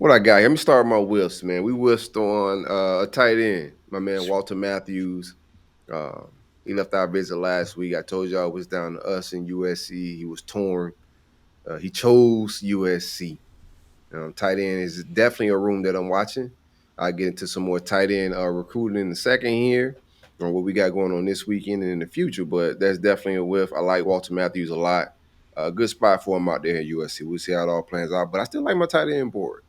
What I got here? Let me start with my whiffs, man. We whiffed on a tight end, my man Walter Matthews. Uh, he left our visit last week. I told y'all it was down to us in USC. He was torn. He chose USC. Tight end is definitely a room that I'm watching. I'll get into some more tight end recruiting in the second here on what we got going on this weekend and in the future, but that's definitely a whiff. I like Walter Matthews a lot. A good spot for him out there at USC. We'll see how it all plans out, but I still like my tight end board.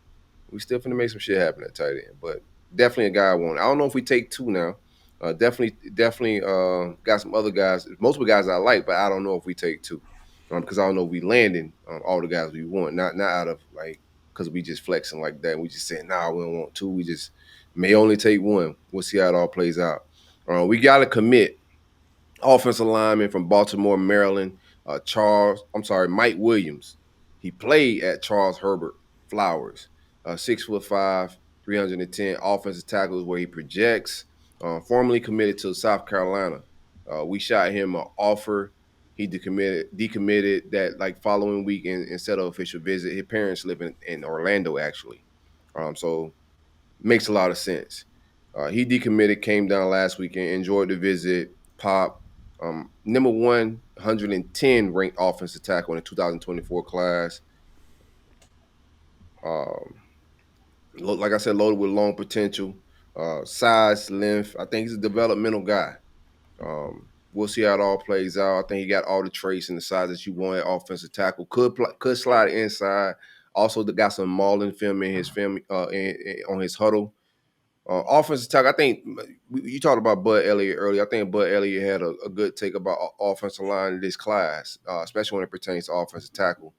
We still finna make some shit happen at tight end, but definitely a guy I want. I don't know if we take two now. Definitely got some other guys. Most of the guys I like, but I don't know if we take two because I don't know if we landing all the guys we want. Not out of like because we just flexing like that. We just saying nah, we don't want two. We just may only take one. We'll see how it all plays out. We got to commit offensive lineman from Baltimore, Maryland. Mike Williams. He played at Charles Herbert Flowers. 6'5", 310 offensive tackle is where he projects. Formerly committed to South Carolina. We shot him an offer. He decommitted that like following week instead of official visit. His parents live in Orlando actually, so makes a lot of sense. He decommitted, came down last weekend, enjoyed the visit, pop. Number 110 ranked offensive tackle in the 2024 class. Um, like I said, loaded with long potential, size, length. I think he's a developmental guy. We'll see how it all plays out. I think he got all the traits and the size that you want at offensive tackle. Could slide inside. Also, got some mauling film in his film on his huddle. Offensive tackle, I think you talked about Bud Elliott earlier. I think Bud Elliott had a good take about offensive line in this class, especially when it pertains to offensive tackle.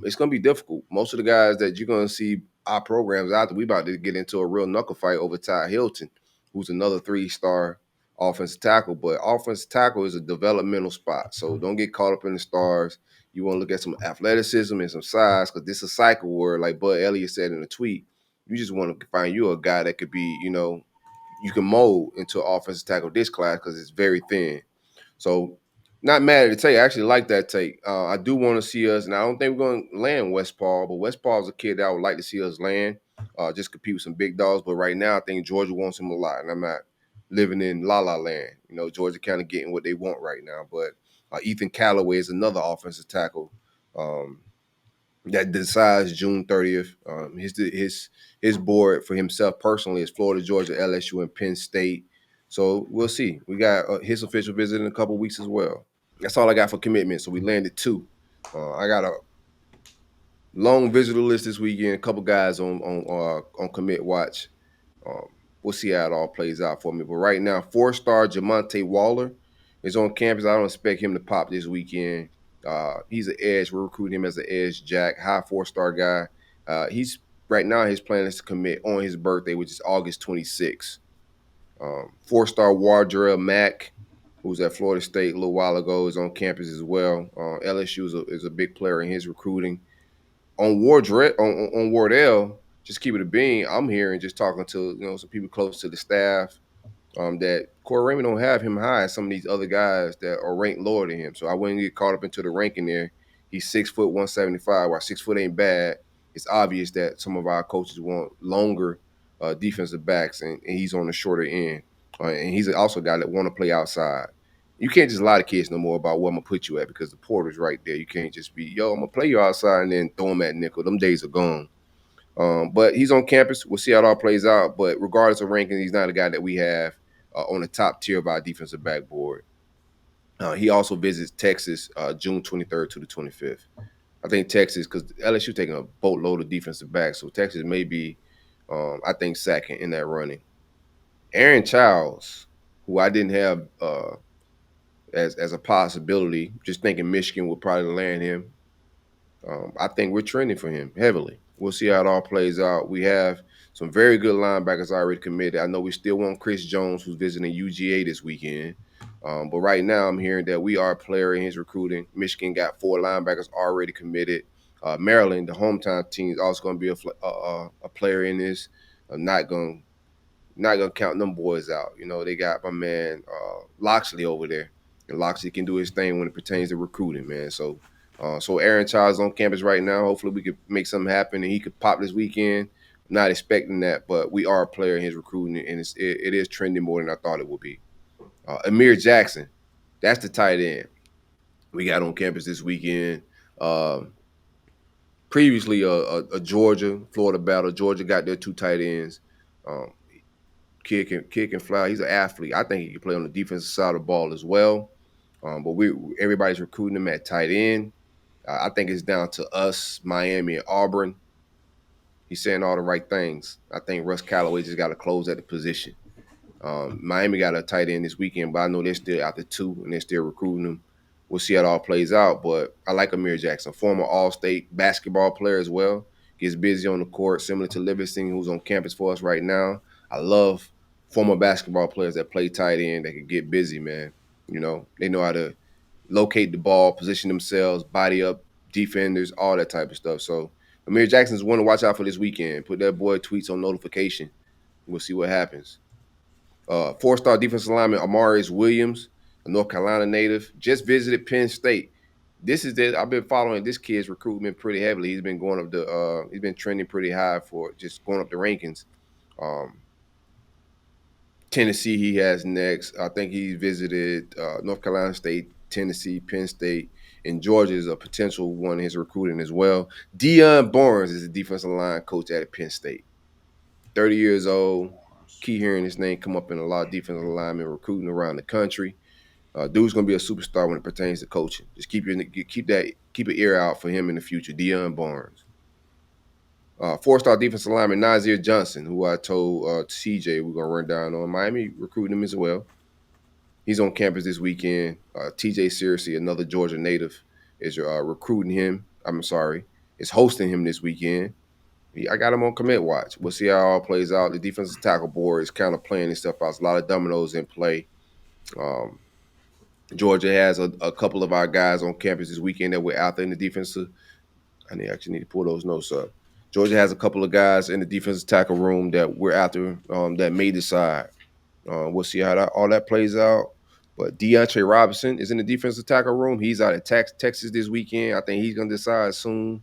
It's going to be difficult. Most of the guys that you're going to see our programs out there, we about to get into a real knuckle fight over Ty Hilton, who's another 3-star offensive tackle. But offensive tackle is a developmental spot, so don't get caught up in the stars. You want to look at some athleticism and some size because this is a cycle where, like Bud Elliott said in a tweet, you just want to find you a guy that could be, you can mold into an offensive tackle this class because it's very thin. So, not mad at the take. I actually like that take. I do want to see us, and I don't think we're going to land West Paul, but West Paul is a kid that I would like to see us land, just compete with some big dogs. But right now, I think Georgia wants him a lot, and I'm not living in La La Land. Georgia kind of getting what they want right now. But Ethan Callaway is another offensive tackle. That decides June 30th. His board for himself personally is Florida, Georgia, LSU, and Penn State. So we'll see. We got his official visit in a couple weeks as well. That's all I got for commitment. So we landed two. I got a long visitor list this weekend. A couple guys on commit watch. We'll see how it all plays out for me. But right now, 4-star Jamonte Waller is on campus. I don't expect him to pop this weekend. He's an edge. We're recruiting him as an edge jack, high 4-star guy. He's right now his plan is to commit on his birthday, which is August 26th. 4-star Wardrell Mack, who was at Florida State a little while ago, is on campus as well. LSU is a big player in his recruiting. On Wardell, just keep it a bean. I'm hearing just talking to some people close to the staff that Corey Raymond don't have him high as some of these other guys that are ranked lower than him. So I wouldn't get caught up into the ranking there. He's 6', 175. While 6 foot ain't bad, it's obvious that some of our coaches want longer defensive backs, and he's on the shorter end. And he's also a guy that want to play outside. You can't just lie to kids no more about where I'm gonna put you at because the porter's right there. You can't just be, I'm gonna play you outside and then throw him at nickel. Them days are gone. But he's on campus. We'll see how it all plays out. But regardless of ranking, he's not a guy that we have on the top tier of our defensive backboard. He also visits Texas June 23rd to the 25th. I think Texas, because LSU taking a boatload of defensive backs, so Texas may be, I think, second in that running. Aaron Childs, who I didn't have as a possibility, just thinking Michigan would probably land him. I think we're trending for him heavily. We'll see how it all plays out. We have some very good linebackers already committed. I know we still want Chris Jones, who's visiting UGA this weekend. But right now, I'm hearing that we are a player in his recruiting. Michigan got 4 linebackers already committed. Maryland, the hometown team, is also going to be a player in this. I'm not gonna count them boys out. They got my man Loxley over there, and Loxley can do his thing when it pertains to recruiting, man. So Aaron Childs on campus right now. Hopefully, we could make something happen, and he could pop this weekend. Not expecting that, but we are a player in his recruiting, and it is trending more than I thought it would be. Amir Jackson, that's the tight end we got on campus this weekend. Previously, a Georgia Florida battle. Georgia got their two tight ends. Um, kid can fly. He's an athlete. I think he can play on the defensive side of the ball as well. But everybody's recruiting him at tight end. I think it's down to us, Miami, and Auburn. He's saying all the right things. I think Russ Callaway just got to close at the position. Miami got a tight end this weekend, but I know they're still out the two and they're still recruiting them. We'll see how it all plays out. But I like Amir Jackson, former All-State basketball player as well. Gets busy on the court, similar to Livingston, who's on campus for us right now. I love former basketball players that play tight end that can get busy, man. You know, they know how to locate the ball, position themselves, body up defenders, all that type of stuff. So Amir Jackson's one to watch out for this weekend. Put that boy tweets on notification. We'll see what happens. Four-star defensive lineman Amarius Williams, a North Carolina native, just visited Penn State. I've been following this kid's recruitment pretty heavily. He's been going up he's been trending pretty high for just going up the rankings. Tennessee he has next. I think he visited North Carolina State, Tennessee, Penn State, and Georgia is a potential one in his recruiting as well. Deion Barnes is a defensive line coach at Penn State. 30 years old. Key hearing his name come up in a lot of defensive linemen recruiting around the country. Dude's gonna be a superstar when it pertains to coaching. Just keep an ear out for him in the future. Deion Barnes. Four-star defensive lineman Nazir Johnson, who I told CJ we're gonna run down on. Miami recruiting him as well. He's on campus this weekend. TJ Searcy, another Georgia native, is recruiting him. Is hosting him this weekend. I got him on commit watch. We'll see how it all plays out. The defensive tackle board is kind of playing this stuff out. There's a lot of dominoes in play. Georgia has a couple of our guys on campus this weekend that we're out there in the defensive. Actually need to pull those notes up. Georgia has a couple of guys in the defensive tackle room that we're after that may decide. We'll see how all that plays out. But Deontay Robinson is in the defensive tackle room. He's out at Texas this weekend. I think he's going to decide soon.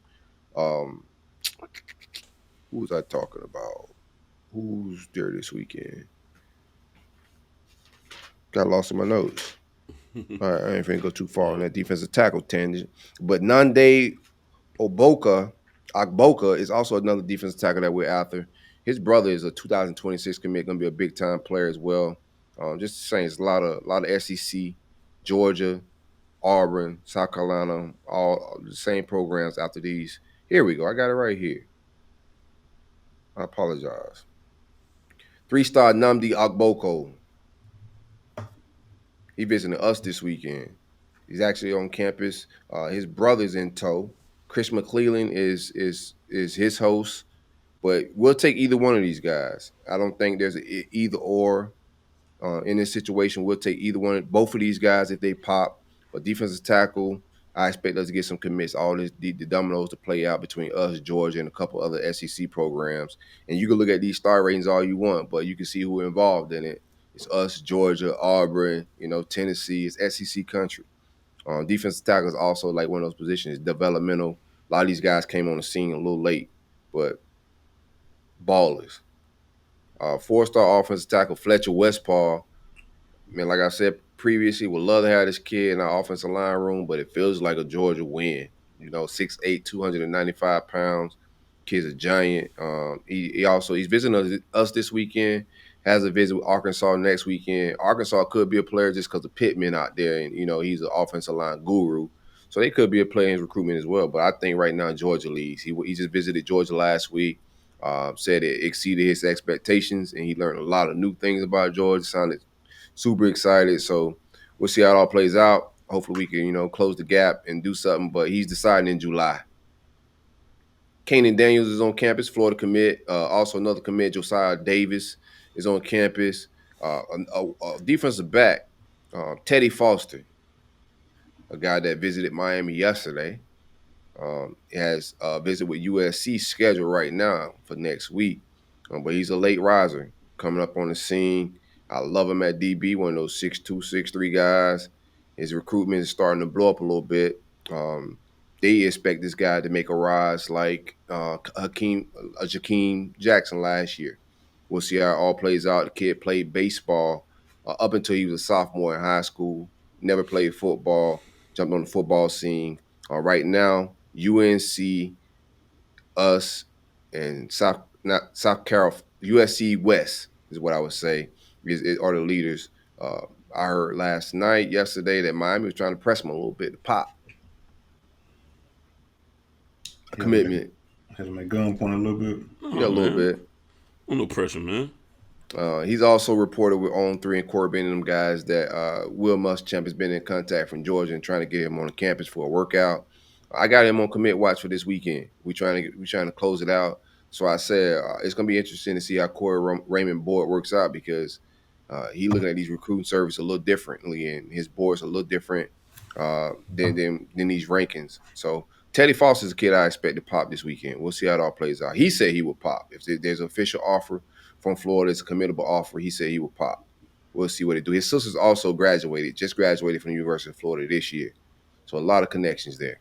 Who was I talking about? Who's there this weekend? Got lost in my notes. All right, I ain't finna go too far on that defensive tackle tangent. But Nande Ogboka is also another defensive tackle that we're after. His brother is a 2026 commit, going to be a big time player as well. Just saying, it's a lot of SEC, Georgia, Auburn, South Carolina, all the same programs after these. Here we go. I got it right here. I apologize. 3-star Nnamdi Ogboko. He visiting us this weekend. He's actually on campus. His brother's in tow. Chris McClellan is his host, but we'll take either one of these guys. I don't think there's either or in this situation. We'll take either one, both of these guys if they pop. But defensive tackle, I expect us to get some commits. All the dominoes to play out between us, Georgia, and a couple other SEC programs. And you can look at these star ratings all you want, but you can see who involved in it. It's us, Georgia, Auburn, Tennessee. It's SEC country. Defensive tackle is also like one of those positions, developmental. A lot of these guys came on the scene a little late, but ballers. 4-star offensive tackle Fletcher Westpaw. Man, like I said previously, would love to have this kid in our offensive line room, but it feels like a Georgia win. 6'8", 295 pounds. Kid's a giant. He's visiting us this weekend. Has a visit with Arkansas next weekend. Arkansas could be a player just because of Pittman out there, and he's an offensive line guru. So they could be a player in his recruitment as well. But I think right now Georgia leads. He just visited Georgia last week. Said it exceeded his expectations, and he learned a lot of new things about Georgia. Sounded super excited. So we'll see how it all plays out. Hopefully we can, close the gap and do something. But he's deciding in July. Kanan Daniels is on campus, Florida commit. Also another commit, Josiah Davis is on campus. A defensive back, Teddy Foster, a guy that visited Miami yesterday. Has a visit with USC scheduled right now for next week. But he's a late riser coming up on the scene. I love him at DB, one of those 6'2", 6'3" guys. His recruitment is starting to blow up a little bit. they expect this guy to make a rise like Jakeem Jackson last year. We'll see how it all plays out. The kid played baseball up until he was a sophomore in high school. Never played football. Jumped on the football scene. Right now, UNC, us, and South Carolina, USC West is what I would say are the leaders. I heard yesterday, that Miami was trying to press him a little bit to pop a Had him commitment. at gunpoint a little bit. Yeah, Oh a little man, bit. no pressure, man. He's also reported with On Three and Corbin and them guys that Will Muschamp has been in contact from Georgia and trying to get him on the campus for a workout. I got him on commit watch for this weekend. We trying to close it out. So I said it's gonna be interesting to see how Corey Raymond board works out, because he looking at these recruiting services a little differently, and his board's a little different than these rankings. So Teddy Foster's a kid I expect to pop this weekend. We'll see how it all plays out. He said he will pop if there's an official offer from Florida. It's a committable offer. He said he will pop. We'll see what they do. His sister's also just graduated from the University of Florida this year. So a lot of connections there.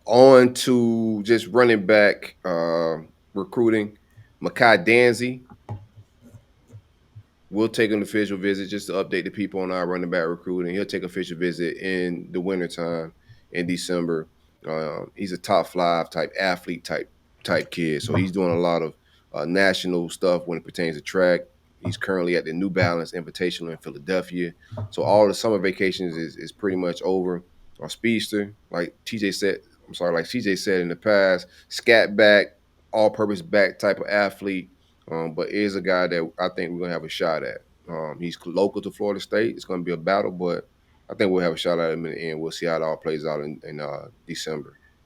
On to just running back recruiting. Makai Danzy will take an official visit just to update the people on our running back recruiting. He'll take official visit in the wintertime in December. He's a top five type athlete type kid, so he's doing a lot of national stuff when it pertains to track. He's currently at the New Balance Invitational in Philadelphia. So all the summer vacations is pretty much over. Our speedster, like CJ said in the past, scat back, all purpose back type of athlete, but is a guy that I think we're gonna have a shot at. He's local to Florida State. It's gonna be a battle, but I think we'll have a shot at him in the end. We'll see how it all plays out in December.